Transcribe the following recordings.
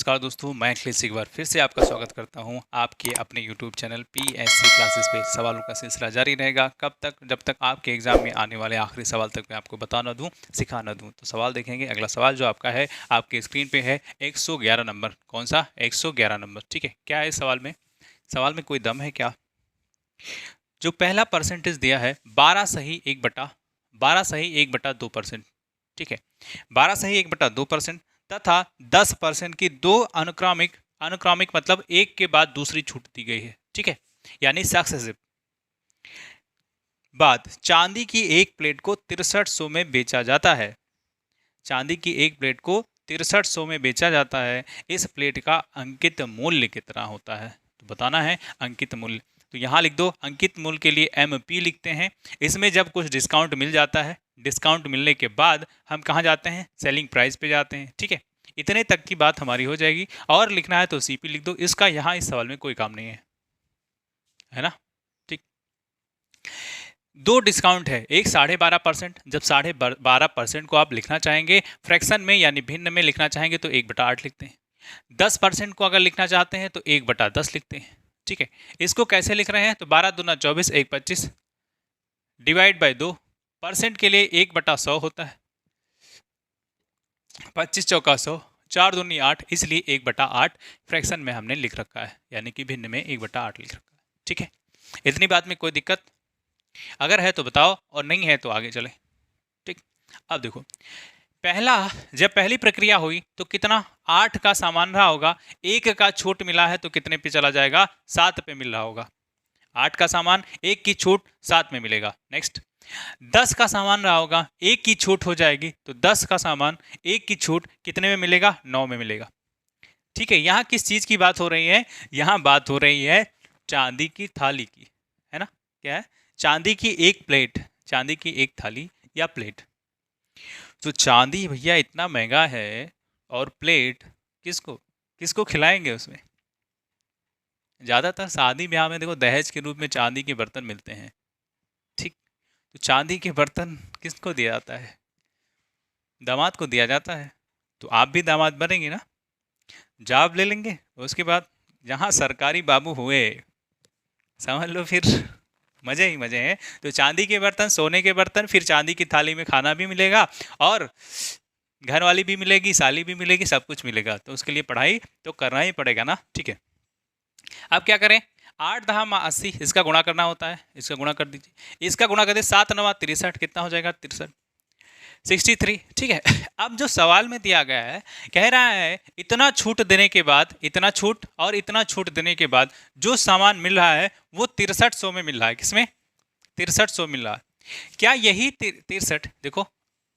नमस्कार दोस्तों, मैं अखिलेश एक बार फिर से आपका स्वागत करता हूं आपके अपने यूट्यूब चैनल पीएससी क्लासेस पे। सवालों का सिलसिला जारी रहेगा कब तक, जब तक आपके एग्जाम में आने वाले आखिरी सवाल तक मैं आपको बता ना दूं, सिखा ना दूं। तो सवाल देखेंगे। अगला सवाल जो आपका है आपके स्क्रीन पे है 111 नंबर। कौन सा? 111 नंबर। ठीक है, क्या है सवाल में कोई दम है क्या? जो पहला परसेंटेज दिया है 12 सही 1 बटा 2%। ठीक है, 12 सही 1 बटा 2% तथा 10% की दो अनुक्रमिक मतलब एक के बाद दूसरी छूट दी गई है। ठीक है, यानी सक्सेसिव। बाद चांदी की एक प्लेट को 6300 में बेचा जाता है। चांदी की एक प्लेट को 6300 में बेचा जाता है। इस प्लेट का अंकित मूल्य कितना होता है? तो बताना है अंकित मूल्य। तो यहाँ लिख दो, अंकित मूल्य के लिए MP लिखते हैं। इसमें जब कुछ डिस्काउंट मिल जाता है, डिस्काउंट मिलने के बाद हम कहाँ जाते हैं? सेलिंग प्राइस पे जाते हैं। ठीक है, इतने तक की बात हमारी हो जाएगी। और लिखना है तो CP लिख दो। इसका यहाँ इस सवाल में कोई काम नहीं है ना। ठीक, दो डिस्काउंट है, एक 12.5%। जब 12.5% को आप लिखना चाहेंगे फ्रैक्शन में यानी भिन्न में लिखना चाहेंगे तो 1/8 लिखते हैं। 10% को अगर लिखना चाहते हैं तो 1/10 लिखते हैं। ठीक है, इसको कैसे लिख रहे हैं? तो 12 दूना 24 1 25 डिवाइड बाय 2। परसेंट के लिए 1/100 होता है। 25 चौका 100, 4 दूनी 8, इसलिए 1/8 फ्रैक्शन में हमने लिख रखा है, यानी कि भिन्न में 1/8 लिख रखा है। ठीक है, इतनी बात में कोई दिक्कत अगर है तो बताओ, और नहीं है तो आगे चले। ठीक, अब देखो, जब पहली प्रक्रिया हुई तो कितना? 8 का सामान रहा होगा, 1 का छूट मिला है तो कितने पे चला जाएगा? 7 पे मिल रहा होगा। 8 का सामान, 1 की छूट 7 में मिलेगा। नेक्स्ट, 10 का सामान रहा होगा, 1 की छूट हो जाएगी तो 10 का सामान 1 की छूट कितने में मिलेगा? 9 में मिलेगा। ठीक है, यहाँ किस चीज की बात हो रही है? यहाँ बात हो रही है चांदी की थाली की, है ना। क्या है? चांदी की एक प्लेट, चांदी की एक थाली या प्लेट। तो चांदी भैया इतना महंगा है, और प्लेट किसको किसको खिलाएंगे उसमें? ज्यादातर शादी ब्याह में देखो दहेज के रूप में चांदी के बर्तन मिलते हैं। ठीक, तो चांदी के बर्तन किसको दिया जाता है? दामाद को दिया जाता है। तो आप भी दामाद बनेंगे ना, जॉब ले लेंगे, उसके बाद जहाँ सरकारी बाबू हुए, समझ लो फिर मजे ही मजे हैं। तो चांदी के बर्तन, सोने के बर्तन, फिर चांदी की थाली में खाना भी मिलेगा, और घर वाली भी मिलेगी, साली भी मिलेगी, सब कुछ मिलेगा। तो उसके लिए पढ़ाई तो करना ही पड़ेगा ना। ठीक है, अब क्या करें? 8 10 80, इसका गुणा करना होता है, इसका गुणा कर दीजिए। इसका गुणा कर दे 7 9 63, कितना हो जाएगा? 63 63। ठीक है, अब जो सवाल में दिया गया है, कह रहा है इतना छूट देने के बाद, इतना छूट और इतना छूट देने के बाद जो सामान मिल रहा है वो 6300 में मिल रहा है। किसमें? 6300 मिल रहा है। क्या यही 63, देखो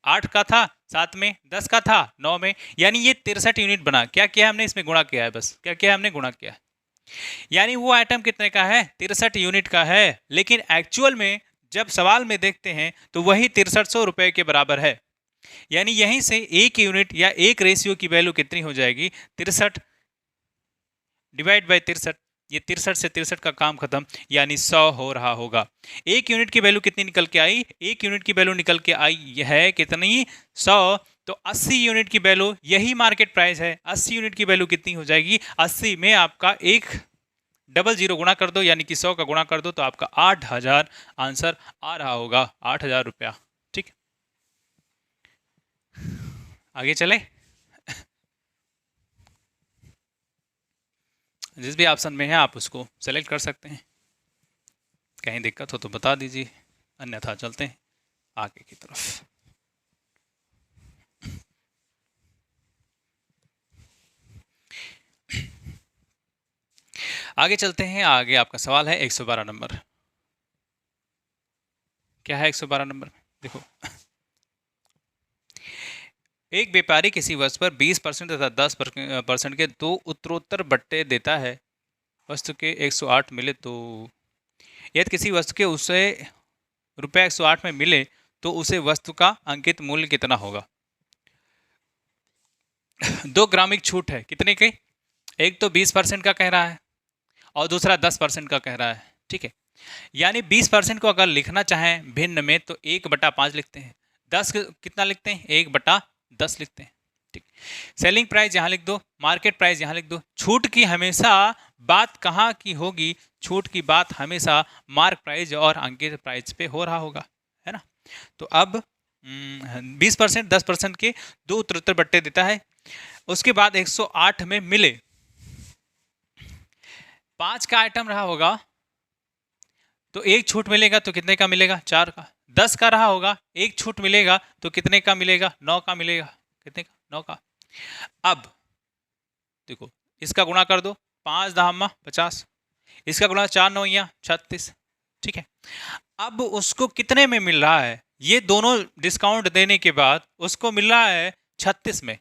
8 का था, 7 में, 10 का था, 9 में, यानी ये 63 यूनिट बना। क्या किया हमने? इसमें गुणा किया है, बस क्या किया हमने? गुणा किया है। यानी वो आइटम कितने का है? 63 यूनिट का है। लेकिन एक्चुअल में जब सवाल में देखते हैं तो वही 6300 रुपए के बराबर है। यानी यहीं से एक यूनिट या एक रेशियो की वैल्यू कितनी हो जाएगी? 63 डिवाइड बाय 63। ये 63 से 63 का काम खत्म, यानी 100 हो रहा होगा। एक यूनिट की वैल्यू कितनी निकल के आई? एक यूनिट की वैल्यू निकल के आई है कितनी? 100। तो 80 यूनिट की वैल्यू, यही मार्केट प्राइस है। 80 यूनिट की वैल्यू कितनी हो जाएगी? 80 में आपका एक 00 गुणा कर दो, यानी कि 100 का गुणा कर दो, तो आपका 8000 आंसर आ रहा होगा, 8000 रुपया। ठीक, आगे चले। जिस भी ऑप्शन में है आप उसको सेलेक्ट कर सकते हैं। कहीं दिक्कत हो तो बता दीजिए, अन्यथा चलते हैं आगे की तरफ। आगे चलते हैं। आगे आपका सवाल है 112 नंबर। क्या है 112 नंबर? देखो, एक व्यापारी किसी वस्तु पर 20% तथा 10% के दो उत्तरोत्तर बट्टे देता है। वस्तु के 108 मिले तो, यदि किसी वस्तु के उसे रुपये 108 में मिले तो उसे वस्तु का अंकित मूल्य कितना होगा? 2 ग्रामिक छूट है, कितने की? एक तो 20% का कह रहा है और दूसरा 10% का कह रहा है। ठीक है, यानी 20% को अगर लिखना चाहें भिन्न में तो 1/5 लिखते हैं। 10 कितना लिखते हैं? 1/10 लिखते हैं। ठीक, सेलिंग प्राइस यहाँ लिख दो, मार्केट प्राइस यहाँ लिख दो। छूट की हमेशा बात कहाँ की होगी? छूट की बात हमेशा मार्क प्राइस और अंकित प्राइस पे हो रहा होगा, है ना। तो अब 20%, 10% के दो उत्तर बट्टे देता है। उसके बाद 108 में मिले 5 का आइटम रहा होगा तो एक छूट मिलेगा तो कितने का मिलेगा? 4 का। 10 का रहा होगा, एक छूट मिलेगा तो कितने का मिलेगा? 9 का मिलेगा। कितने का? 9 का। अब देखो इसका गुणा कर दो, 5 दहामा 50, इसका गुणा 4 नौइया 36। ठीक है, अब उसको कितने में मिल रहा है? ये दोनों डिस्काउंट देने के बाद उसको मिल रहा है 36 में।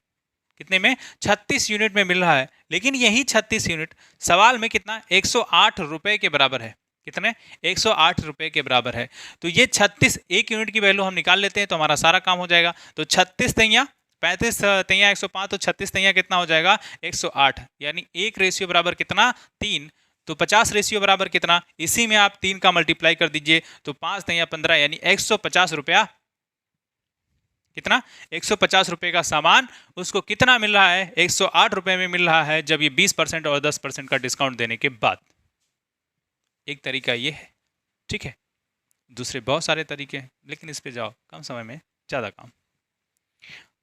कितने में? 36 यूनिट में मिल रहा है। लेकिन यही 36 यूनिट सवाल में कितना? 108 रुपए के बराबर है। कितने? 108 रुपए के बराबर है। तो ये 36 एक यूनिट की वैल्यू हम निकाल लेते हैं तो हमारा सारा काम हो जाएगा। तो 36 तैया 35 तैया 105, तो 36 तैया कितना हो जाएगा? 108। यानी एक रेशियो बराबर कितना? 3। तो 50 रेशियो बराबर कितना? इसी में आप 3 का मल्टीप्लाई कर दीजिए तो 5 तैया 15, यानी 150 रुपया। कितना? 150 रुपए का सामान उसको कितना मिल रहा है? 108 रुपए में मिल रहा है, जब ये 20% और 10% का डिस्काउंट देने के बाद। एक तरीका ये है, ठीक है। दूसरे बहुत सारे तरीके हैं, लेकिन इस पे जाओ, कम समय में ज़्यादा काम।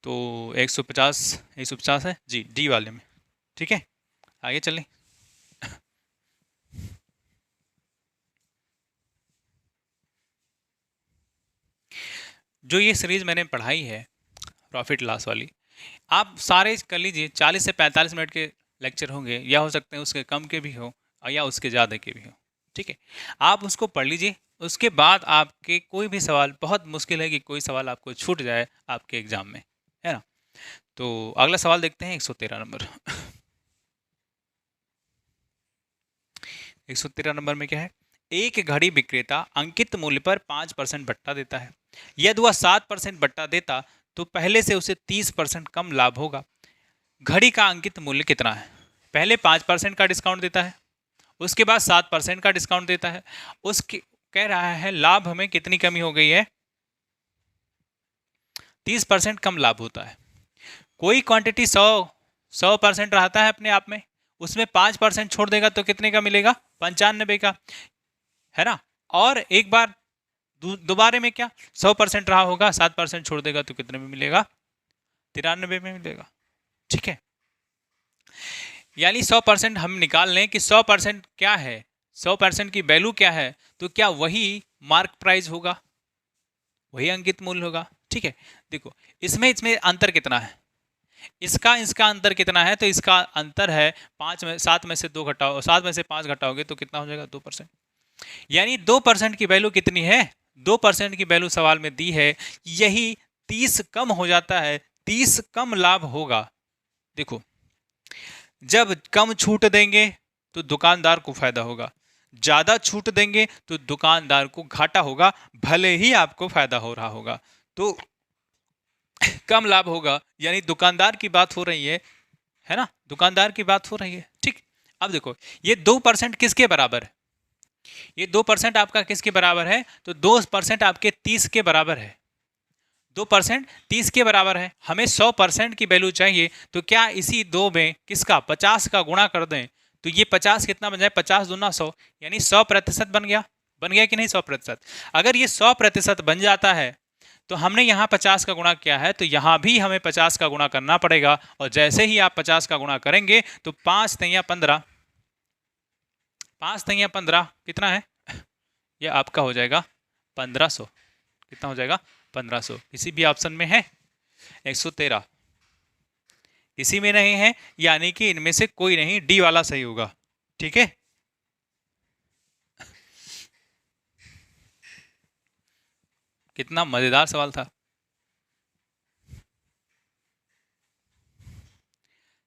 तो 150 है जी, डी वाले में। ठीक है, आगे चलें। जो ये सीरीज मैंने पढ़ाई है प्रॉफिट लॉस वाली, आप सारे कर लीजिए। 40 से 45 मिनट के लेक्चर होंगे, या हो सकते हैं उसके कम के भी हो या उसके ज़्यादा के भी हो। ठीक है, आप उसको पढ़ लीजिए। उसके बाद आपके कोई भी सवाल, बहुत मुश्किल है कि कोई सवाल आपको छूट जाए आपके एग्जाम में, है ना। तो अगला सवाल देखते हैं, 113 नंबर। 113 नंबर में क्या है? एक घड़ी विक्रेता अंकित मूल्य पर 5% बट्टा देता है। यदि वह 7% बट्टा देता तो पहले से उसे 30% कम लाभ होगा। घड़ी का अंकित मूल्य कितना है? पहले 5% का डिस्काउंट देता है, उसके बाद 7% का डिस्काउंट देता है। उसके कह रहा है लाभ में कितनी कमी हो गई है? 30% कम लाभ होता है। कोई क्वांटिटी 100% रहता है अपने आप में, उसमें 5% छोड़ देगा तो कितने का मिलेगा? 95 का, है ना। और एक बार दोबारे में क्या 100% रहा होगा, 7% छोड़ देगा तो कितने में मिलेगा? 93 में मिलेगा। ठीक है, यानी 100% हम निकाल लें कि 100% क्या है, 100% की वैल्यू क्या है, तो क्या वही मार्क प्राइस होगा, वही अंकित मूल्य होगा। ठीक है, देखो इसमें अंतर कितना है, इसका अंतर कितना है? तो इसका अंतर है 7 में से 2 घटाओ, 7 में से 5 घटाओगे तो कितना हो जाएगा? 2%। यानी 2% की वैल्यू कितनी है? 2% की वैल्यू सवाल में दी है, यही 30 कम हो जाता है, 30 कम लाभ होगा। देखो जब कम छूट देंगे तो दुकानदार को फायदा होगा, ज्यादा छूट देंगे तो दुकानदार को घाटा होगा, भले ही आपको फायदा हो रहा होगा। तो कम लाभ होगा, यानी दुकानदार की बात हो रही है ना, दुकानदार की बात हो रही है। ठीक, अब देखो ये 2% किसके बराबर है? ये 2% आपका किसके बराबर है? तो 2% आपके 30 के बराबर है। 2% 30 के बराबर है। हमें 100% की वैल्यू चाहिए, तो क्या इसी 2 में किसका 50 का गुणा कर दें तो ये 50 कितना बन जाए? 50 दूना 100, यानी 100% बन गया। बन गया कि नहीं 100%? अगर ये 100% बन जाता है तो हमने यहाँ 50 का गुणा किया है, तो यहाँ भी हमें 50 का गुणा करना पड़ेगा। और जैसे ही आप 50 का गुणा करेंगे तो 5 तैया 15, 5 तैया 15 कितना है? यह आपका हो जाएगा 1500। कितना हो जाएगा? 1500। किसी भी ऑप्शन में है? 113 किसी में नहीं है, यानी कि इनमें से कोई नहीं, डी वाला सही होगा। ठीक है, कितना मजेदार सवाल था।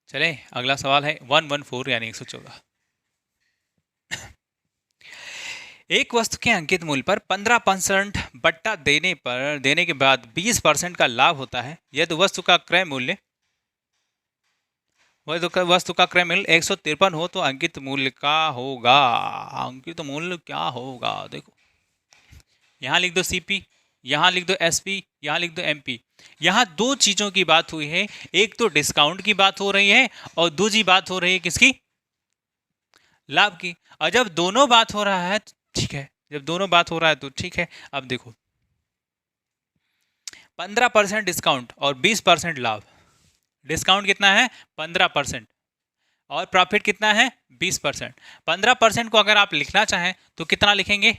चले अगला सवाल है 114 यानी 114। एक वस्तु के अंकित मूल्य पर 15% बट्टा देने के बाद 20% का लाभ होता है। यदि वस्तु का क्रय मूल्य क्रय मूल्य 153 हो तो अंकित मूल्य का होगा। अंकित मूल्य क्या होगा? देखो यहाँ लिख दो सीपी, यहाँ लिख दो एसपी, यहाँ लिख दो एमपी। यहाँ दो चीजों की बात हुई है, एक तो डिस्काउंट की बात हो रही है और दूसरी बात हो रही है किसकी, लाभ की। और जब दोनों बात हो रहा है तो ठीक है, जब दोनों बात हो रहा है तो ठीक है। अब देखो 15% डिस्काउंट और 20% लाभ। डिस्काउंट कितना है 15% और प्रॉफिट कितना है 20%। 15% को अगर आप लिखना चाहें तो कितना लिखेंगे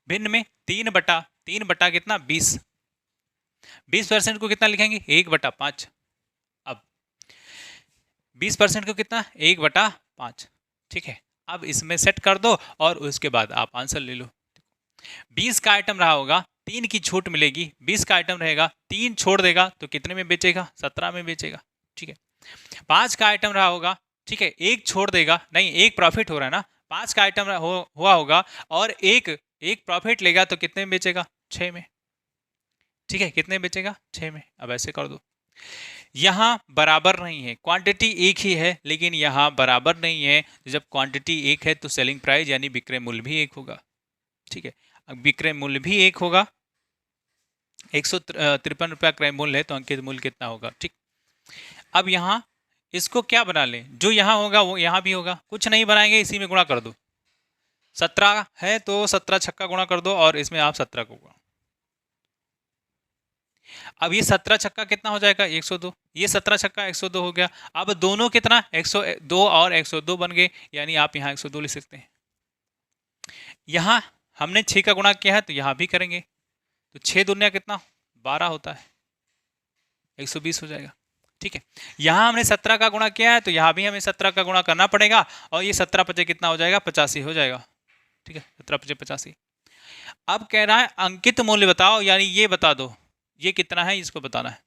भिन्न में, 3 बटा कितना 20। 20% को कितना लिखेंगे 1/5। अब 20% को कितना 1/5, ठीक है। अब इसमें सेट कर दो और उसके बाद आप आंसर ले लो। 20 का आइटम रहा होगा, 3 की छूट मिलेगी। 20 का आइटम रहेगा, 3 छोड़ देगा तो कितने में बेचेगा 17 में बेचेगा, ठीक है। 5 का आइटम रहा होगा, ठीक है, 1 छोड़ देगा, नहीं 1 प्रॉफिट हो रहा है ना, 5 का आइटम हुआ होगा और एक प्रॉफिट लेगा तो कितने में बेचेगा 6 में, ठीक है। कितने में बेचेगा 6 में। अब ऐसे कर दो, यहाँ बराबर नहीं है, क्वांटिटी एक ही है लेकिन यहाँ बराबर नहीं है। जब क्वांटिटी एक है तो सेलिंग प्राइस यानी विक्रय मूल्य भी एक होगा, ठीक है। अब विक्रय मूल्य भी एक होगा, 153 रुपया क्रय मूल्य है तो अंकित मूल्य कितना होगा, ठीक। अब यहाँ इसको क्या बना लें, जो यहाँ होगा वो यहाँ भी होगा, कुछ नहीं बनाएंगे, इसी में गुणा कर दो। 17 है तो 17 छक्का गुणा कर दो और इसमें आप 17 को गुणा। अब ये 17 छक्का कितना हो जाएगा 102, ये 17 छक्का 102 हो गया। अब दोनों कितना 102 और 102 बन गए, यानी आप यहाँ 102 लिख सकते हैं। यहाँ हमने 6 का गुणा किया है तो यहाँ भी करेंगे, तो 6 दूनिया कितना 12 होता है, 120 हो जाएगा, ठीक है। यहाँ हमने 17 का गुणा किया है तो यहाँ भी हमें 17 का गुणा करना पड़ेगा और ये 17 पचे कितना हो जाएगा 85 हो जाएगा, ठीक है। 17 पचे 85। अब कह रहा है अंकित मूल्य बताओ, यानी ये बता दो ये कितना है, इसको बताना है।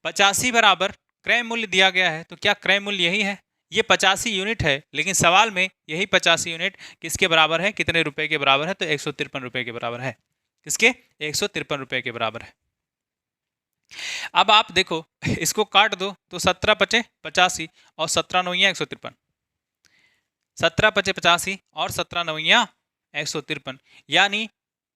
85 बराबर क्रय मूल्य दिया गया है, तो क्या क्रय मूल्य यही है, ये 85 यूनिट है, लेकिन सवाल में यही 85 यूनिट किसके बराबर है, कितने रुपए के बराबर है, तो 153 रुपए के बराबर है। किसके 153 रुपए के बराबर है। अब आप देखो इसको काट दो तो 17 पचे 85 और 17 नौया 153, 17 पचे 85 और 17 नौया 153, यानी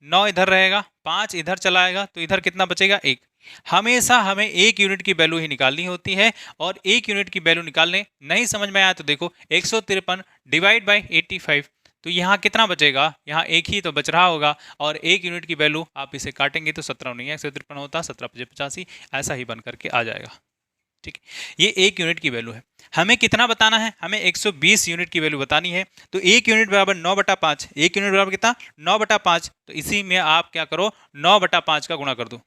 9 इधर रहेगा, 5 इधर चलाएगा तो इधर कितना बचेगा 1। हमेशा हमें 1 यूनिट की वैल्यू ही निकालनी होती है, और 1 यूनिट की वैल्यू निकालने नहीं समझ में आया तो देखो 153 डिवाइड बाई 85, तो यहाँ कितना बचेगा, यहाँ 1 ही तो बच रहा होगा, और 1 यूनिट की वैल्यू आप इसे काटेंगे तो 17 नहीं 153 होता, 17 पचे 85 ऐसा ही बन करके आ जाएगा, ठीक। ये 1 यूनिट की वैल्यू है। हमें कितना बताना है, हमें 120 यूनिट की वैल्यू बतानी है, तो 1 यूनिट बराबर 9/5, 1 यूनिट बराबर कितना 9/5, तो इसी में आप क्या करो 9/5 का गुणा कर दो।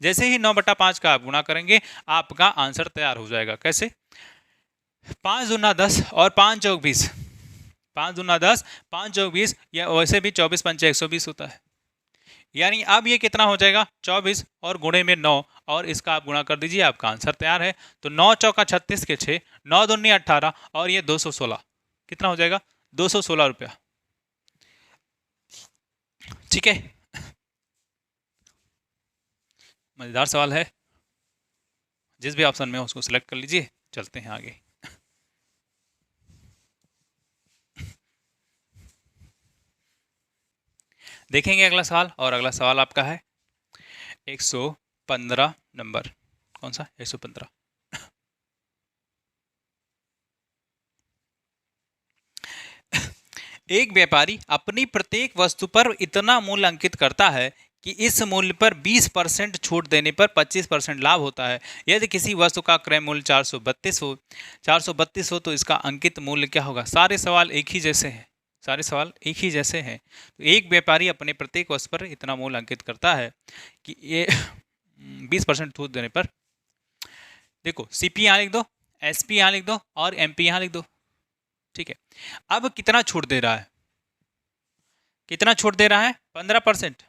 जैसे ही 9/5 का आप गुणा करेंगे आपका आंसर तैयार हो जाएगा। कैसे, 5 दूना 10 और 5 चौक 20, 5 दूना 10 5 चौक 20, या वैसे भी 24 पंचे 120 होता है, यानी अब ये कितना हो जाएगा 24 और गुणे में 9 और इसका आप गुणा कर दीजिए, आपका आंसर तैयार है। तो 9 चौका 36 के 6, 9 दूनी 18 और ये 216, कितना हो जाएगा 216 रुपया, ठीक है। मजेदार सवाल है, जिस भी ऑप्शन में हो उसको सिलेक्ट कर लीजिए, चलते हैं आगे। देखेंगे अगला सवाल, और अगला सवाल आपका है 115 नंबर, कौन सा 115। एक व्यापारी अपनी प्रत्येक वस्तु पर इतना मूल्य अंकित करता है कि इस मूल्य पर 20% छूट देने पर 25% लाभ होता है। यदि किसी वस्तु का क्रय मूल्य 432 हो तो इसका अंकित मूल्य क्या होगा। सारे सवाल एक ही जैसे हैं, सारे सवाल एक ही जैसे हैं। तो एक व्यापारी अपने प्रत्येक वस्तु पर इतना मूल्य अंकित करता है कि ये 20% छूट देने पर, देखो सीपी यहाँ लिख दो, एसपी यहाँ लिख दो और एमपी यहाँ लिख दो, ठीक है। अब कितना छूट दे रहा है, कितना छूट दे रहा है 15%,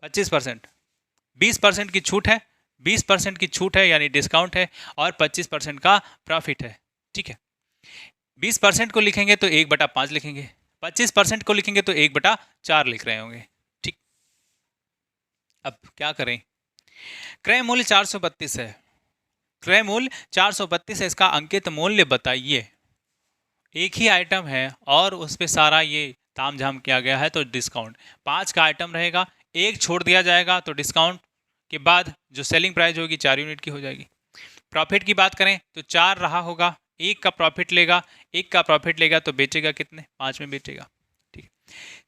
25%, 20% की छूट है, 20% की छूट है यानी डिस्काउंट है, और 25% का प्रॉफिट है, ठीक है। 20% को लिखेंगे तो 1/5 लिखेंगे, 25% को लिखेंगे तो 1/4 लिख रहे होंगे, ठीक। अब क्या करें, क्रय मूल्य 432 है, क्रय मूल्य 432 है, इसका अंकित मूल्य बताइए। एक ही आइटम है और उस पर सारा ये तामझाम किया गया है, तो डिस्काउंट 5 का आइटम रहेगा, एक छोड़ दिया जाएगा तो डिस्काउंट के बाद जो सेलिंग प्राइस होगी 4 यूनिट की हो जाएगी। प्रॉफिट की बात करें तो 4 रहा होगा, एक का प्रॉफिट लेगा, एक का प्रॉफिट लेगा तो बेचेगा कितने, 5 में बेचेगा। ठीक है,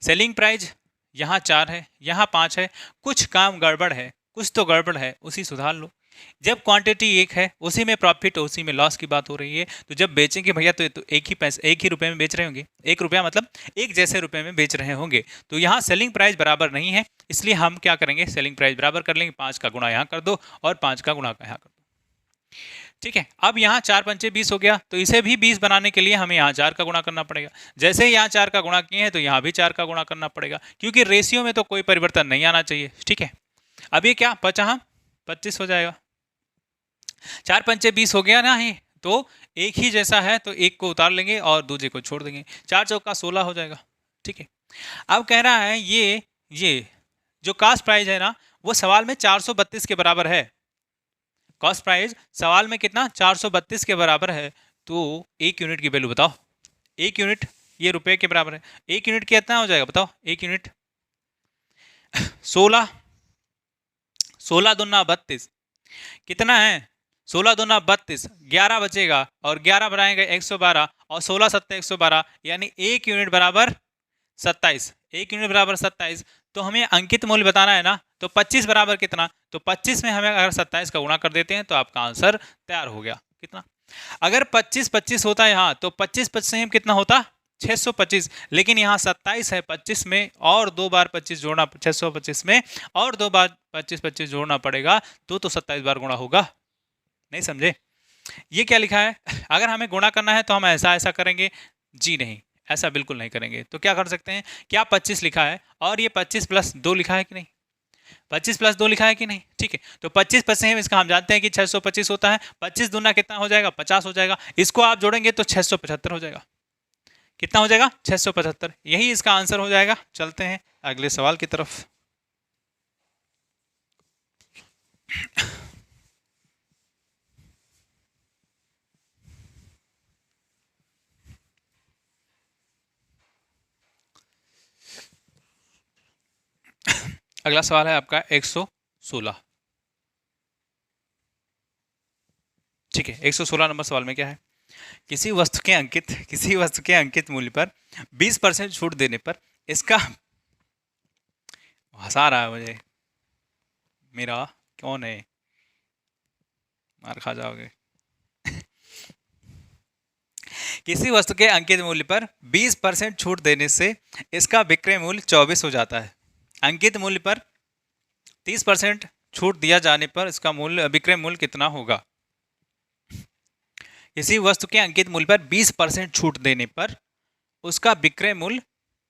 सेलिंग प्राइस यहाँ 4 है, यहाँ 5 है, कुछ काम गड़बड़ है, कुछ तो गड़बड़ है, उसी सुधार लो। जब क्वांटिटी एक है उसी में प्रॉफिट उसी में लॉस की बात हो रही है, तो जब बेचेंगे भैया तो एक ही पैसे एक ही रुपए में बेच रहे होंगे, 1 रुपया मतलब एक जैसे रुपए में बेच रहे होंगे। तो यहाँ सेलिंग प्राइस बराबर नहीं है, इसलिए हम क्या करेंगे, सेलिंग प्राइस बराबर कर लेंगे, 5 का गुणा यहाँ कर दो और 5 का गुणा यहाँ कर दो। ठीक है, अब यहाँ 4 पंचे 20 हो गया, तो इसे भी 20 बनाने के लिए हमें यहाँ 4 का गुणा करना पड़ेगा। जैसे ही यहाँ 4 का गुणा किए हैं तो यहाँ भी 4 का गुणा करना पड़ेगा, क्योंकि रेशियो में तो कोई परिवर्तन नहीं आना चाहिए। ठीक है, अब ये क्या बचा, हम 25 हो जाएगा। 4 पंचे 20 हो गया ना, ही तो एक ही जैसा है तो एक को उतार लेंगे और दूसरे को छोड़ देंगे, 4 चौका 16 हो जाएगा। ठीक है, अब कह रहा है ये जो कास्ट प्राइस है ना, वो सवाल में 432 के बराबर है। कॉस्ट प्राइस सवाल में कितना, 432 के बराबर है। तो 1 यूनिट की वैल्यू बताओ, 1 यूनिट ये रुपए के बराबर है, 1 यूनिट कितना हो जाएगा बताओ, 1 यूनिट 16, 16 दूना 32 कितना है, 16 दूना 32, 11 बचेगा और 11 बनाएंगे 112 और 16 सत्ते 112, यानी 1 यूनिट बराबर 27, 1 यूनिट बराबर 27। तो हमें अंकित मूल्य बताना है ना, तो 25 बराबर कितना, तो 25 में हमें अगर 27 का गुणा कर देते हैं तो आपका आंसर तैयार हो गया। कितना, अगर 25 25 होता यहाँ तो 25 25 से कितना होता 625, लेकिन यहाँ 27 है, 25 में और 2 बार 25 जोड़ना, 625 में और 2 बार 25 25 जोड़ना पड़ेगा, तो 27 बार गुणा होगा। नहीं समझे, ये क्या लिखा है, अगर हमें गुणा करना है तो हम ऐसा ऐसा करेंगे, जी नहीं ऐसा बिल्कुल नहीं करेंगे। तो क्या कर सकते हैं, क्या 25 लिखा है और ये 25 प्लस 2 लिखा है कि नहीं, 25 प्लस 2 लिखा है कि नहीं। ठीक है, तो 25 प्लस है इसका हम जानते हैं कि 625 होता है, 25 दूना कितना हो जाएगा 50 हो जाएगा, इसको आप जोड़ेंगे तो 675 हो जाएगा। कितना हो जाएगा 675, यही इसका आंसर हो जाएगा। चलते हैं अगले सवाल की तरफ। अगला सवाल है आपका 116। ठीक है, 116 नंबर सवाल में क्या है, किसी वस्तु के अंकित मूल्य पर 20% छूट देने पर इसका, हंसा रहा है मुझे, मेरा कौन है, मार खा जाओगे। किसी वस्तु के अंकित मूल्य पर 20% छूट देने से इसका विक्रय मूल्य 24 हो जाता है। अंकित मूल्य पर 30% छूट दिया जाने पर इसका मूल्य, विक्रय मूल्य कितना होगा। किसी वस्तु के अंकित मूल्य पर 20% छूट देने पर उसका विक्रय मूल्य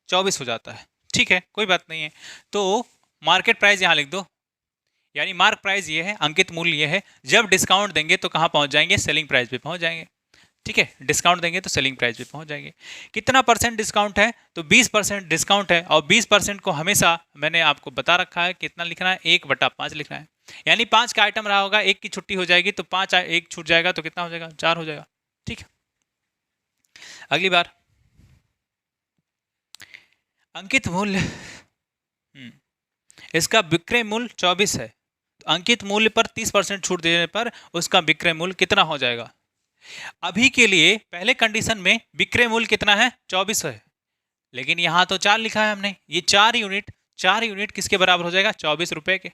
24 हो जाता है। ठीक है, कोई बात नहीं है, तो मार्केट प्राइस यहाँ लिख दो, यानी मार्क प्राइस ये है, अंकित मूल्य ये है, जब डिस्काउंट देंगे तो कहाँ पहुँच जाएंगे, सेलिंग प्राइस पे पहुँच जाएंगे। ठीक है, डिस्काउंट देंगे तो सेलिंग प्राइस पे पहुंच जाएंगे। कितना परसेंट डिस्काउंट है, तो 20% डिस्काउंट है, और 20% को हमेशा मैंने आपको बता रखा है कितना लिखना है, 1/5 लिखना है, यानी 5 का आइटम रहा होगा, 1 की छुट्टी हो जाएगी तो 5 1 छूट जाएगा तो कितना हो जाएगा 4 हो जाएगा। ठीक है, अगली बार अंकित मूल्य, इसका विक्रय मूल्य 24 है, तो अंकित मूल्य पर 30% छूट देने पर उसका विक्रय मूल्य कितना हो जाएगा। अभी के लिए पहले कंडीशन में विक्रय मूल्य कितना है 24 है, लेकिन यहां तो 4 लिखा है हमने, ये 4 यूनिट किसके बराबर हो जाएगा 24 रुपए के,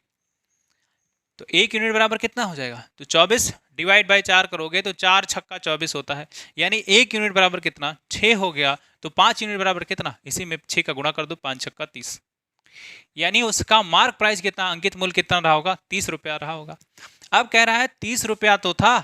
तो 1 यूनिट बराबर कितना हो जाएगा, तो 24 डिवाइड बाय 4 करोगे तो 4 छक्का 24 होता है, यानी 1 यूनिट बराबर कितना 6 हो गया, तो 5 यूनिट बराबर कितना, इसी में 6 का गुणा कर दो, 5 छक्का 30, यानी उसका मार्क प्राइस कितना, अंकित मूल्य कितना रहा होगा 30 रुपया रहा होगा। अब कह रहा है 30 रुपया तो था,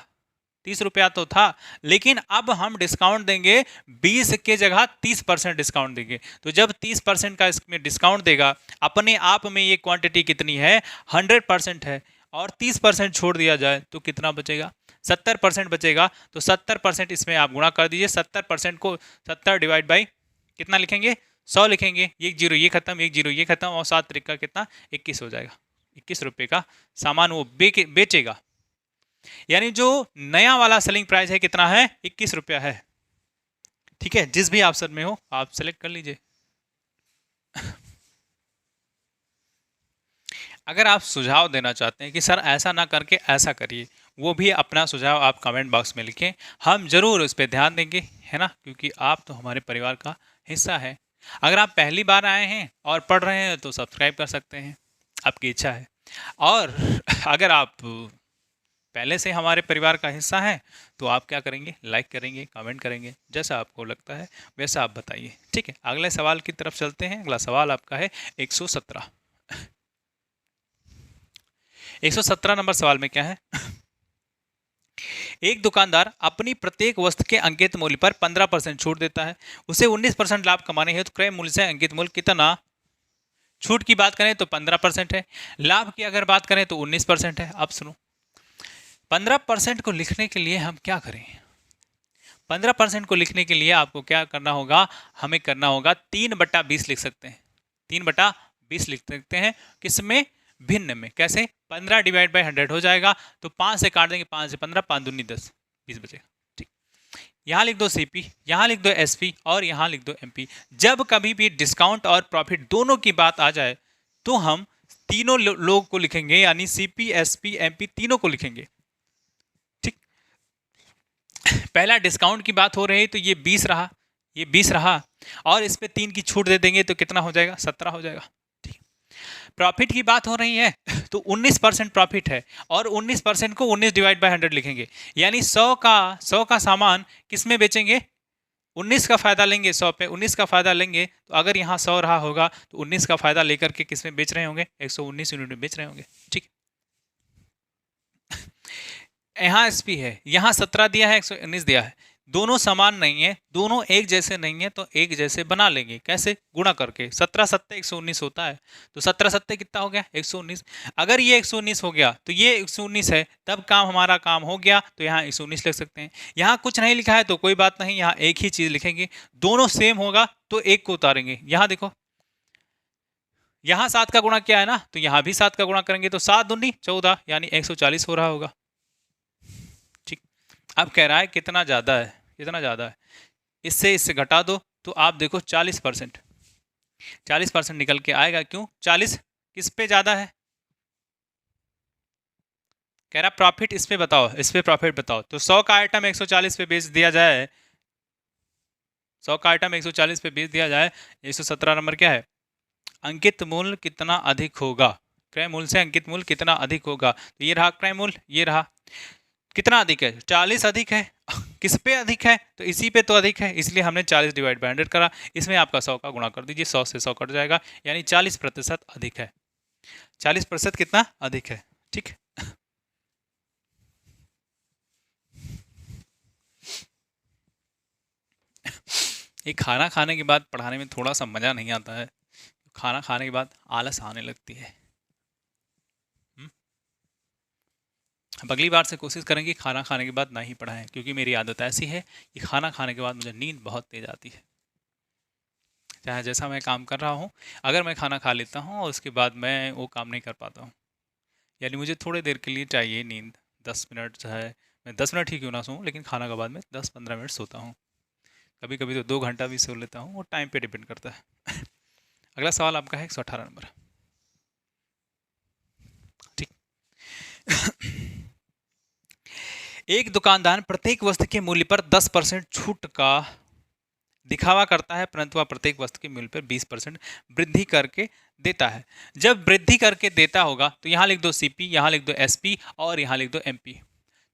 30 रुपया तो था, लेकिन अब हम डिस्काउंट देंगे 20 के जगह 30% डिस्काउंट देंगे, तो जब 30% का इसमें डिस्काउंट देगा, अपने आप में ये क्वांटिटी कितनी है 100% है, और 30% छोड़ दिया जाए तो कितना बचेगा 70% बचेगा, तो 70% इसमें आप गुणा कर दीजिए, 70% को 70 डिवाइड बाई कितना लिखेंगे 100 लिखेंगे, एक जीरो ये खत्म, एक जीरो ये खत्म, और 7 त्रिक का कितना 21 हो जाएगा, 21 रुपये का सामान वो बेचेगा, यानी जो नया वाला सेलिंग प्राइस है कितना है 21 रुपया है। ठीक है, जिस भी ऑप्शन में हो आप सेलेक्ट कर लीजिए। अगर आप सुझाव देना चाहते हैं कि सर ऐसा ना करके ऐसा करिए, वो भी अपना सुझाव आप कमेंट बॉक्स में लिखें, हम ज़रूर उस पर ध्यान देंगे, है ना, क्योंकि आप तो हमारे परिवार का हिस्सा है। अगर आप पहली बार आए हैं और पढ़ रहे हैं तो सब्सक्राइब कर सकते हैं, आपकी इच्छा है। और अगर आप पहले से हमारे परिवार का हिस्सा हैं तो आप क्या करेंगे, लाइक करेंगे, कमेंट करेंगे, जैसा आपको लगता है वैसा आप बताइए। ठीक है, अगले सवाल की तरफ चलते हैं। अगला सवाल आपका है 117। 117 नंबर सवाल में क्या है? एक दुकानदार अपनी प्रत्येक वस्तु के अंकित मूल्य पर 15% छूट देता है। उसे 19% लाभ कमाने हेतु क्रय मूल्य से अंकित मूल्य कितना? छूट की बात करें तो 15% है, लाभ की अगर बात करें तो 19% है। अब सुनो, 15% को लिखने के लिए हम क्या करें? 15% को लिखने के लिए आपको क्या करना होगा? हमें करना होगा 3/20 लिख सकते हैं। 3/20 लिख सकते हैं, किसमें? भिन्न में। कैसे? 15 डिवाइड बाई 100 हो जाएगा, तो 5 से काट देंगे, 5 से 15, 5 दूनी 10, 20 बचेगा। ठीक, यहाँ लिख दो सीपी, यहाँ लिख दो एसपी और यहाँ लिख दो एमपी। जब कभी भी डिस्काउंट और प्रॉफिट दोनों की बात आ जाए तो हम तीनों लोग को लिखेंगे, यानी सीपी, एसपी, एमपी तीनों को लिखेंगे। ठीक, पहला डिस्काउंट की बात हो रही तो ये 20 रहा, ये 20 रहा, और इस पे 3 की छूट दे देंगे तो कितना हो जाएगा? 17 हो जाएगा। ठीक, प्रॉफिट की बात हो रही है तो 19% प्रॉफिट है, और 19% को 19 डिवाइड बाय 100 लिखेंगे, यानी 100 का सामान किस में बेचेंगे? 19 का फायदा लेंगे, 100 पे 19 का फायदा लेंगे, तो अगर यहाँ 100 रहा होगा तो 19 का फायदा लेकर के किस में बेच रहे होंगे? 119 यूनिट में बेच रहे होंगे। ठीक, यहाँ एसपी है, यहाँ 17 दिया है, 119 दिया है, दोनों समान नहीं है, दोनों एक जैसे नहीं है, तो एक जैसे बना लेंगे। कैसे? गुणा करके। 17 सत्ते 119 होता है, तो 17 सत्ते कितना हो गया? 119। अगर ये 119 हो गया तो ये 119 है, तब काम हमारा काम हो गया, तो यहाँ 119 लिख सकते हैं। यहाँ कुछ नहीं लिखा है तो कोई बात नहीं, यहाँ एक ही चीज लिखेंगे। दोनों सेम होगा तो एक को उतारेंगे। यहाँ देखो, यहाँ 7 का गुणा किया है ना, तो यहाँ भी 7 का गुणा करेंगे, तो 7 दूनी 14, यानी 140 हो रहा होगा। ठीक, अब कह रहा है कितना ज़्यादा है, कितना ज़्यादा है, इससे घटा दो तो आप देखो 40%, 40% निकल के आएगा। क्यों 40? किस पे ज़्यादा है? कह रहा प्रॉफिट इस पे बताओ, इस पे प्रॉफिट बताओ। तो 100 का आइटम 140 पे बेच दिया जाए, 100 का आइटम 140 पे बेच दिया जाए, 117 नंबर क्या है? अंकित मूल्य कितना अधिक होगा? क्रय मूल्य से अंकित मूल्य कितना अधिक होगा? तो ये रहा क्रय मूल्य, ये रहा, कितना अधिक है? 40 अधिक है। किस पे अधिक है? तो इसी पे तो अधिक है, इसलिए हमने 40 डिवाइड बाई 100 करा। इसमें आपका 100 का गुणा कर दीजिए, 100 से 100 कट जाएगा, यानी 40% अधिक है। 40% कितना अधिक है? ठीक, ये खाना खाने के बाद पढ़ाने में थोड़ा सा मज़ा नहीं आता है, खाना खाने के बाद आलस आने लगती है। अब अगली बार से कोशिश करेंगे खाना खाने के बाद ना ही पढ़ाएं, क्योंकि मेरी आदत ऐसी है कि खाना खाने के बाद मुझे नींद बहुत तेज आती है। चाहे जैसा मैं काम कर रहा हूँ, अगर मैं खाना खा लेता हूँ और उसके बाद मैं वो काम नहीं कर पाता हूँ, यानी मुझे थोड़ी देर के लिए चाहिए नींद, 10 मिनट, चाहे मैं 10 मिनट ही क्यों ना सोऊं, लेकिन खाना के बाद में 10-15 मिनट सोता हूँ। कभी कभी तो 2 घंटा भी सो लेता हूँ, वो टाइम पे डिपेंड करता है। अगला सवाल आपका है 118 नंबर। ठीक, एक दुकानदार प्रत्येक वस्तु के मूल्य पर 10% छूट का दिखावा करता है, परंतु वह प्रत्येक वस्तु के मूल्य पर 20% वृद्धि करके देता है। जब वृद्धि करके देता होगा तो यहाँ लिख दो सीपी, यहाँ लिख दो एसपी और यहाँ लिख दो एमपी।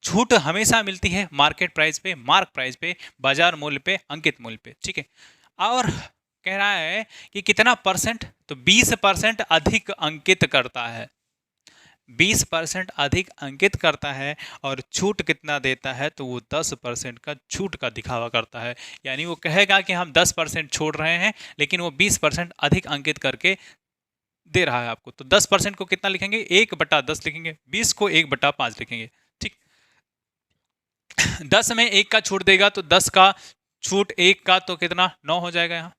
छूट हमेशा मिलती है मार्केट प्राइस पे, मार्क प्राइस पे, बाजार मूल्य पे, अंकित मूल्य पे। ठीक है, और कह रहा है कि कितना परसेंट? तो 20% अधिक अंकित करता है, 20% अधिक अंकित करता है, और छूट कितना देता है? तो वो 10% का छूट का दिखावा करता है, यानी वो कहेगा कि हम 10% छोड़ रहे हैं, लेकिन वो 20% अधिक अंकित करके दे रहा है आपको। तो 10% को कितना लिखेंगे? 1/10 लिखेंगे, 20 को 1/5 लिखेंगे। ठीक, 10 में 1 का छूट देगा तो 10 का छूट 1 का तो कितना? 9 हो जाएगा। यहाँ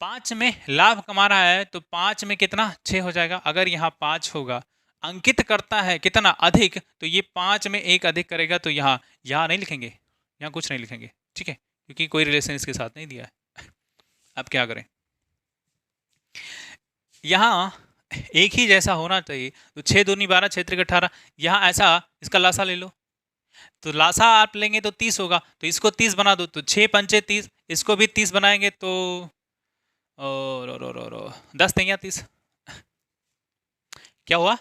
5 में लाभ कमा रहा है तो 5 में कितना? 6 हो जाएगा। अगर यहाँ 5 होगा, अंकित करता है कितना? अधिक, तो ये 5 में 1 अधिक करेगा, तो यहाँ नहीं लिखेंगे, यहाँ कुछ नहीं लिखेंगे। ठीक है, क्योंकि कोई रिलेशन इसके साथ नहीं दिया है। अब क्या करें? यहाँ एक ही जैसा होना चाहिए। तो 6 दूनी 12, 6 त्रिक 18। यहाँ ऐसा, इसका लासा ले लो, तो लासा आप लेंगे तो 30 होगा, तो इसको 30 बना दो, तो 6 पंचे 30, इसको भी 30 बनाएंगे तो 10 तिया 30। क्या हुआ,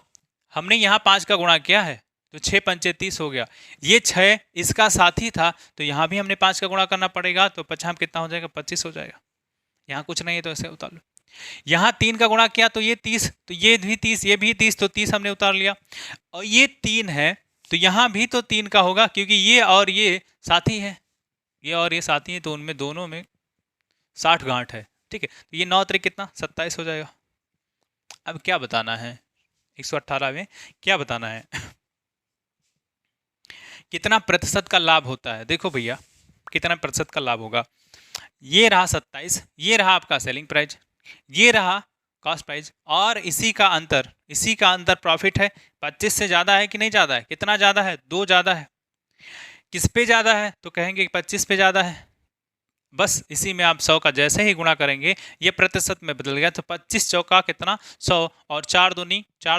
हमने यहाँ 5 का गुणा किया है तो 6 पंचे 30 हो गया। ये 6 इसका साथी था, तो यहाँ भी हमने 5 का गुणा करना पड़ेगा, तो पचाम कितना हो जाएगा, 25 हो जाएगा। यहाँ कुछ नहीं है तो ऐसे उतार लो। यहाँ 3 का गुणा किया तो ये 30, तो ये भी 30, ये भी 30, तो 30 हमने उतार लिया। और ये 3 है, तो यहाँ भी तो 3 का होगा, क्योंकि ये और ये साथी है, ये और ये साथी है, तो उनमें दोनों में 60 गांठ है। ठीक है, तो ये 9 त्रिक कितना, 27 हो जाएगा। अब क्या बताना है, 118 में क्या बताना है, कितना प्रतिशत का लाभ होता है। देखो भैया, कितना प्रतिशत का लाभ होगा। ये रहा 27, ये रहा आपका सेलिंग प्राइस, ये रहा कॉस्ट प्राइस, और इसी का अंतर प्रॉफिट है। 25 से ज़्यादा है कि नहीं ज़्यादा है, कितना ज़्यादा है, 2 ज़्यादा है। किस पे ज़्यादा है, तो कहेंगे 25 पे ज़्यादा है। बस इसी में आप 100 का जैसे ही गुणा करेंगे ये प्रतिशत में बदल गया, तो 25 चौका कितना 100, और 4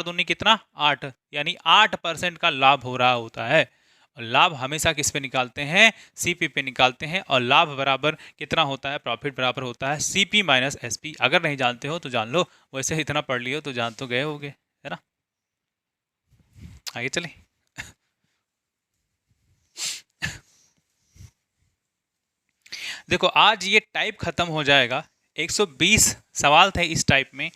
दूनी कितना 8, यानी 8% का लाभ हो रहा होता है। और लाभ हमेशा किस पे निकालते हैं, सीपी पे निकालते हैं, और लाभ बराबर कितना होता है, प्रॉफिट बराबर होता है सीपी माइनस एसपी। अगर नहीं जानते हो तो जान लो, वैसे ही इतना पढ़ लियो तो जान तो गए होगे, है ना। आगे चले, देखो आज ये टाइप खत्म हो जाएगा। 120 सवाल थे इस टाइप में,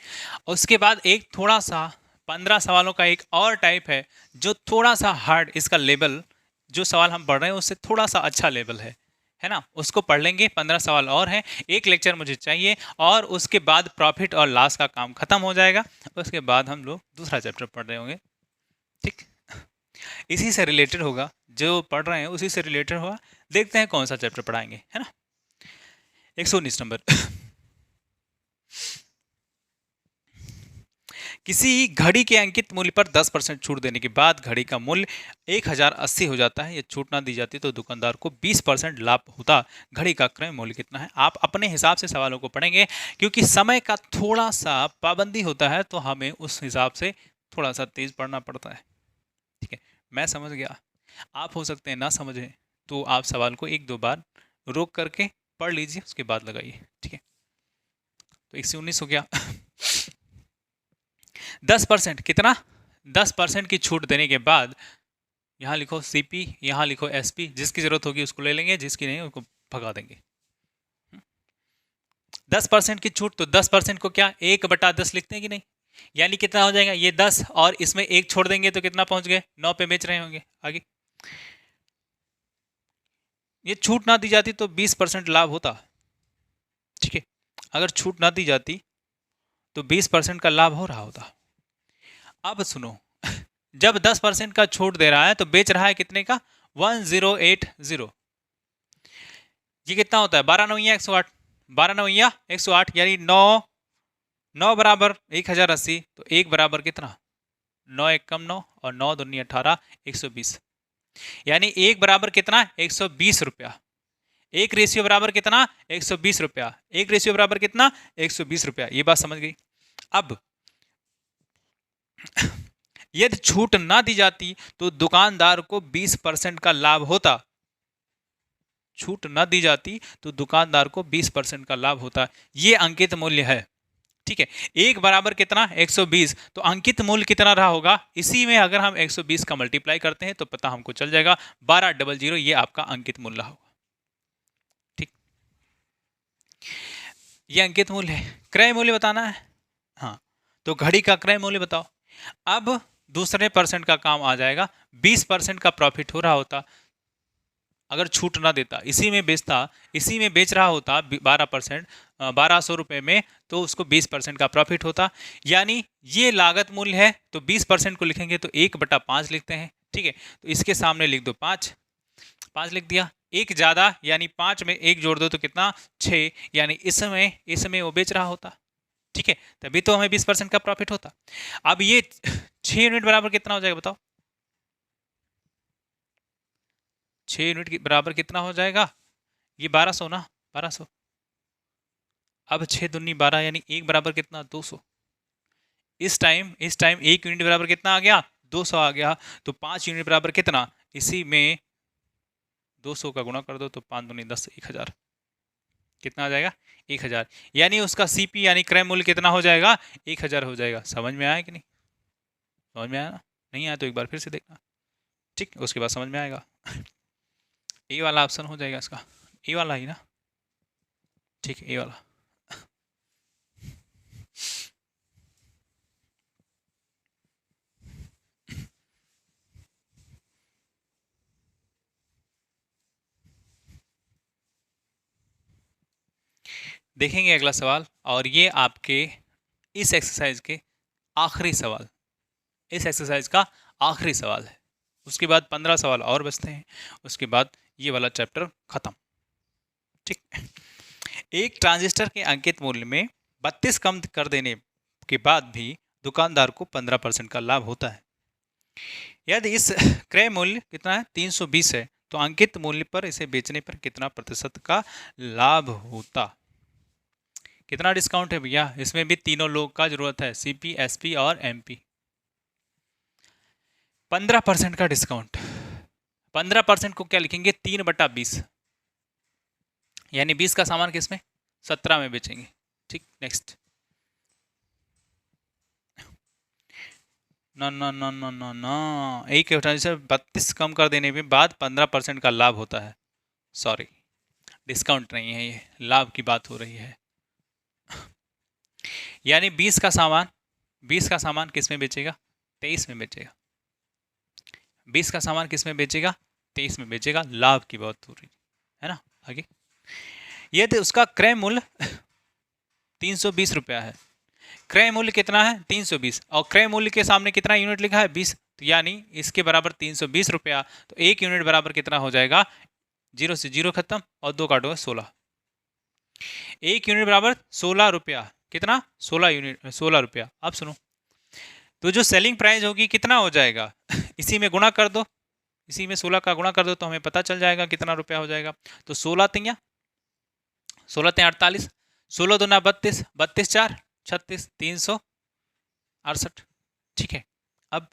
उसके बाद एक थोड़ा सा 15 सवालों का एक और टाइप है जो थोड़ा सा हार्ड, इसका लेवल जो सवाल हम पढ़ रहे हैं उससे थोड़ा सा अच्छा लेवल है ना, उसको पढ़ लेंगे। 15 सवाल और हैं, एक लेक्चर मुझे चाहिए, और उसके बाद प्रॉफिट और लॉस का काम खत्म हो जाएगा। उसके बाद हम लोग दूसरा चैप्टर पढ़ रहे होंगे। ठीक, इसी से रिलेटेड होगा, जो पढ़ रहे हैं उसी से रिलेटेड होगा। देखते हैं कौन सा चैप्टर पढ़ाएंगे, है ना। 119 नंबर, किसी घड़ी के अंकित मूल्य पर 10% छूट देने के बाद घड़ी का मूल्य 1080 हो जाता है। यह छूट ना दी जाती तो दुकानदार को 20% लाभ होता। घड़ी का क्रय मूल्य कितना है। आप अपने हिसाब से सवालों को पढ़ेंगे, क्योंकि समय का थोड़ा सा पाबंदी होता है, तो हमें उस हिसाब से थोड़ा सा तेज पढ़ना पड़ता है। ठीक है, मैं समझ गया, आप हो सकते हैं ना समझें, तो आप सवाल को 1-2 बार रोक करके पढ़ लीजिए, उसके बाद लगाइए। ठीक है, तो 119 हो गया। 10% कितना, 10% की छूट देने के बाद यहाँ लिखो सीपी, यहाँ लिखो एसपी, जिसकी जरूरत होगी उसको ले लेंगे, जिसकी नहीं उसको भगा देंगे। 10% की छूट, तो 10% को क्या 1/10 लिखते हैं कि नहीं, यानी कितना हो जाएगा, ये 10 और इसमें 1 छोड़ देंगे तो कितना पहुंच गए, 9 पे बेच रहे होंगे। आगे ये छूट ना दी जाती तो 20% लाभ होता। ठीक है, अगर छूट ना दी जाती तो 20% का लाभ हो रहा होता। अब सुनो, जब 10% का छूट दे रहा है तो बेच रहा है कितने का, 1080। ये कितना होता है, 12 9 108, 12 9 108, यानी 9 बराबर 1080, तो 1 बराबर कितना, 9 1 कम 9, और 9 दूनी 18, 120, यानी 1 बराबर कितना, 120 रुपया। एक रेशियो बराबर कितना, 120 रुपया। एक रेशियो बराबर कितना, 120 रुपया। ये बात समझ गई। अब यदि छूट ना दी जाती तो दुकानदार को 20% का लाभ होता। छूट ना दी जाती तो दुकानदार को 20% का लाभ होता। ये अंकित मूल्य है। ठीक है, एक बराबर कितना, 120, तो अंकित मूल्य कितना रहा होगा, इसी में अगर हम 120 का मल्टीप्लाई करते हैं तो पता हमको चल जाएगा, 1200, ये आपका अंकित मूल्य रहा होगा। ठीक, ये अंकित मूल्य है। क्रय मूल्य बताना है, हाँ, तो घड़ी का क्रय मूल्य बताओ। अब दूसरे परसेंट का काम आ जाएगा। 20% का प्रॉफिट हो रहा होता अगर छूट ना देता, इसी में बेचता, इसी में बेच रहा होता 12%, 1200 रुपये में, तो उसको 20% का प्रॉफिट होता। यानी ये लागत मूल्य है, तो 20% को लिखेंगे तो 1/5 लिखते हैं। ठीक है, तो इसके सामने लिख दो 5, 5 लिख दिया। एक ज़्यादा, यानी 5 में 1 जोड़ दो तो कितना, 6, यानी इसमें वो बेच रहा होता। ठीक है, तभी तो हमें 20% का प्रॉफिट होता। अब ये 6 यूनिट बराबर कितना हो जाएगा बताओ, 6 यूनिट के बराबर कितना हो जाएगा, ये 1200 ना, 1200। अब 6 दूनी 12, यानी 1 बराबर कितना, 200। इस टाइम 1 यूनिट बराबर कितना आ गया, 200 आ गया। तो 5 यूनिट बराबर कितना, इसी में 200 का गुणा कर दो तो 5 दूनी 10, 1000 कितना आ जाएगा, 1000। यानी उसका सीपी यानी क्रय मूल्य कितना हो जाएगा, 1000 हो जाएगा। समझ में आया कि नहीं, समझ में आया ना, नहीं आया तो एक बार फिर से देखना, ठीक, उसके बाद समझ में आएगा। ए वाला ऑप्शन हो जाएगा इसका, ए वाला ही ना, ठीक है, ए वाला। देखेंगे अगला सवाल, और ये आपके इस एक्सरसाइज के आखिरी सवाल, इस एक्सरसाइज का आखिरी सवाल है। उसके बाद 15 सवाल और बचते हैं, उसके बाद ये वाला चैप्टर खत्म, ठीक। एक ट्रांजिस्टर के अंकित मूल्य में 32 कम कर देने के बाद भी दुकानदार को 15% का लाभ होता है। यदि इस क्रय मूल्य कितना है, 320 है, तो अंकित मूल्य पर इसे बेचने पर कितना प्रतिशत का लाभ होता। कितना डिस्काउंट है भैया, इसमें भी तीनों लोग का जरूरत है, सीपी, एसपी और एमपी। 15% का डिस्काउंट, 15% को क्या लिखेंगे, 3/20, यानी 20 का सामान किसमें, 17 में बेचेंगे, ठीक। नेक्स्ट, ना ना ना ना ना ना, एक ट्रांजिस्टर 32 कम कर देने के बाद 15% का लाभ होता है। सॉरी, डिस्काउंट नहीं है, ये लाभ की बात हो रही है। यानी 20 का सामान किस में बेचेगा, 23 में बेचेगा। 20 का सामान किस में बेचेगा, 23 में बेचेगा, लाभ की बात हो रही है ना। आगे, यदि उसका क्रय मूल्य 320 रुपया है, क्रय मूल्य कितना है, 320, और क्रय मूल्य के सामने कितना यूनिट लिखा है, 20, तो यानी इसके बराबर 320 रुपया, तो 1 यूनिट बराबर कितना हो जाएगा, 0 से 0 खत्म और 2 काटोगे 16, 1 यूनिट बराबर 16 रुपया, कितना, 16 यूनिट, 16 रुपया। अब सुनो, तो जो सेलिंग प्राइस होगी कितना हो जाएगा, इसी में गुणा कर दो, इसी में 16 का गुणा कर दो तो हमें पता चल जाएगा कितना रुपया हो जाएगा। तो 16 तिया 48, 16 दूना 32, 32 4 36, 368, ठीक है। अब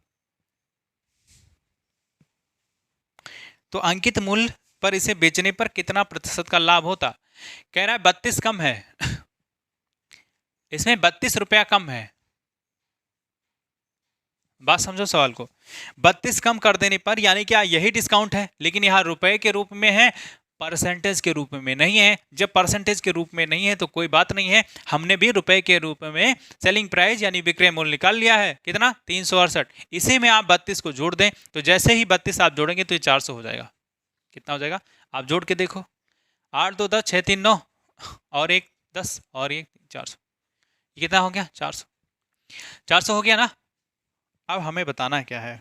तो अंकित मूल्य पर इसे बेचने पर कितना प्रतिशत का लाभ होता, कह रहा है 32 कम है, इसमें 32 रुपया कम है। बात समझो सवाल को, 32 कम कर देने पर यानी क्या यही डिस्काउंट है, लेकिन यहाँ रुपए के रूप में है, परसेंटेज के रूप में नहीं है। जब परसेंटेज के रूप में नहीं है तो कोई बात नहीं है, हमने भी रुपए के रूप में सेलिंग प्राइस यानी विक्रय मूल्य निकाल लिया है, कितना, 368। इसी में आप 32 को जोड़ दें, तो जैसे ही 32 आप जोड़ेंगे तो ये 400 हो जाएगा। कितना हो जाएगा, आप जोड़ के देखो, 8 2 10, 6 3 9, और 1 10, और 1 400, कितना हो गया, 400, 400 हो गया ना। अब हमें बताना क्या है,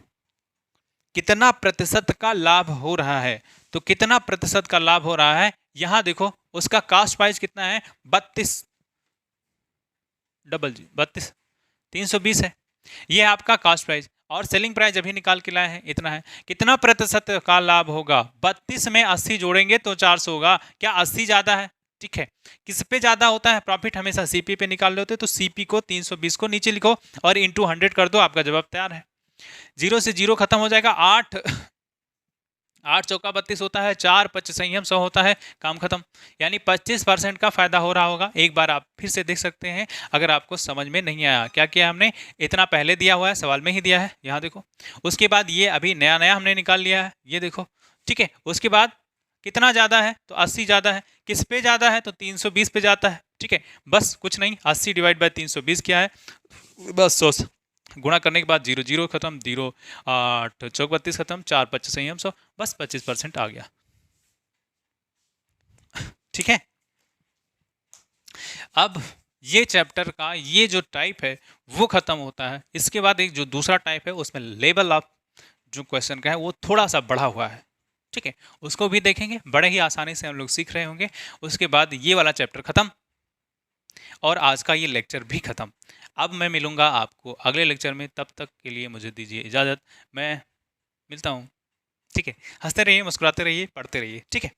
कितना प्रतिशत का लाभ हो रहा है। तो कितना प्रतिशत का लाभ हो रहा है, यहां देखो, उसका कास्ट प्राइस कितना है, 32, 32, 320 है, ये आपका कास्ट प्राइस, और सेलिंग प्राइस अभी निकाल के लाए हैं, इतना है। कितना प्रतिशत का लाभ होगा, 32 में 80 जोड़ेंगे तो 400 होगा। क्या 80 ज्यादा है, ठीक है। किस पे ज्यादा होता है प्रॉफिट, हमेशा सीपी पे निकाल लेते, तो सीपी को 320 को नीचे लिखो और इंटू 100 कर दो, आपका जवाब तैयार है। 0 से 0 खत्म हो जाएगा, 8 8 चौका 32 होता है, 4 5 संयम 100 होता है, काम खत्म। यानी 25% का फायदा हो रहा होगा। एक बार आप फिर से देख सकते हैं अगर आपको समझ में नहीं आया। क्या किया हमने, इतना पहले दिया हुआ है, सवाल में ही दिया है, यहाँ देखो। उसके बाद ये अभी नया नया हमने निकाल लिया है, ये देखो, ठीक है। उसके बाद कितना ज़्यादा है, तो 80 ज़्यादा है। किस पे ज़्यादा है, तो 320 पे जाता है, ठीक है। बस कुछ नहीं, 80 डिवाइड बाई 320 क्या है, बस 100 गुणा करने के बाद 0 0 खत्म, 0 8 चौक 32 खत्म, 4 5 संयम 100, बस 25% आ गया, ठीक है। अब ये चैप्टर का ये जो टाइप है वो खत्म होता है। इसके बाद एक जो दूसरा टाइप है उसमें लेवल ऑफ जो क्वेश्चन का है वो थोड़ा सा बढ़ा हुआ है, ठीक है। उसको भी देखेंगे, बड़े ही आसानी से हम लोग सीख रहे होंगे। उसके बाद ये वाला चैप्टर खत्म और आज का ये लेक्चर भी खत्म। अब मैं मिलूंगा आपको अगले लेक्चर में, तब तक के लिए मुझे दीजिए इजाज़त, मैं मिलता हूँ, ठीक है। हंसते रहिए, मुस्कुराते रहिए, पढ़ते रहिए, ठीक है।